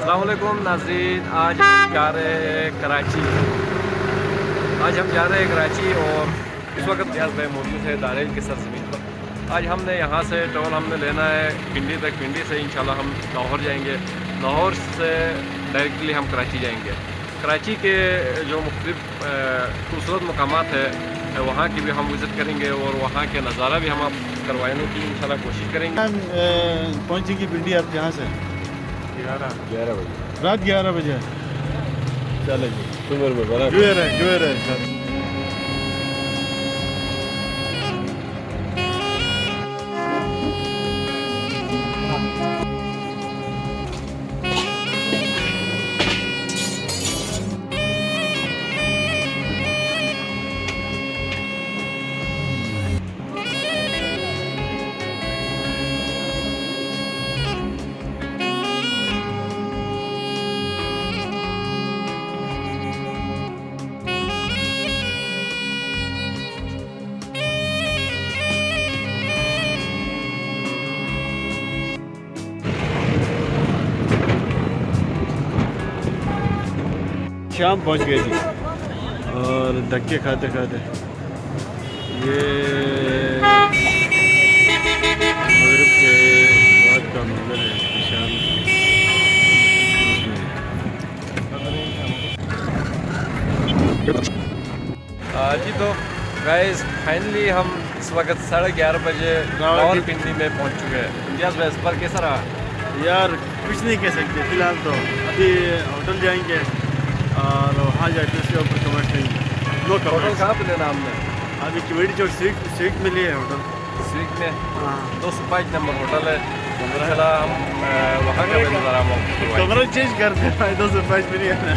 अस्सलाम वालेकुम नाज़रीन, आज हम जा रहे हैं कराची। और इस वक्त रियाज भाई मौजूद है दारेल की सरजमीन पर। आज हमने यहाँ से टोल हमने लेना है पिंडी तक। पिंडी से इंशाल्लाह हम लाहौर जाएंगे। लाहौर से डायरेक्टली हम कराची जाएंगे। कराची के जो मुख्तलिफ खूबसूरत मकामात है वहाँ की भी हम विज़िट करेंगे और वहाँ के नज़ारा भी हम आप करवाने की इंशाल्लाह कोशिश करेंगे। पहुँचेंगी पिंडी आप यहाँ से 11 बजे रात 11 बजे। चले जी सुबह क्लियर है। शाम पहुंच गए जी और धक्के खाते खाते ये मगरिब के बाद का मंजर है। शाम जी तो गाइस फाइनली हम इस वक्त 11:30 बजे लाहौर पिंडी में पहुंच चुके हैं। इंडियाज़ में इस पर कैसा रहा यार कुछ नहीं कह सकते फिलहाल तो। अभी होटल जाएंगे और वहाँ जाके उसके ऊपर कमेंट नहीं। No hotel comment. कहाँ पे लेना हमने? अभी कमेटी चौक स्वीट में लिए होटल। स्वीक में हाँ 205 नंबर होटल है। इंशाल्लाह हम वहाँ का भी नज़ारा हम आपको करवाएंगे। कमरा चेंज कर दे भाई 205 में नहीं आना।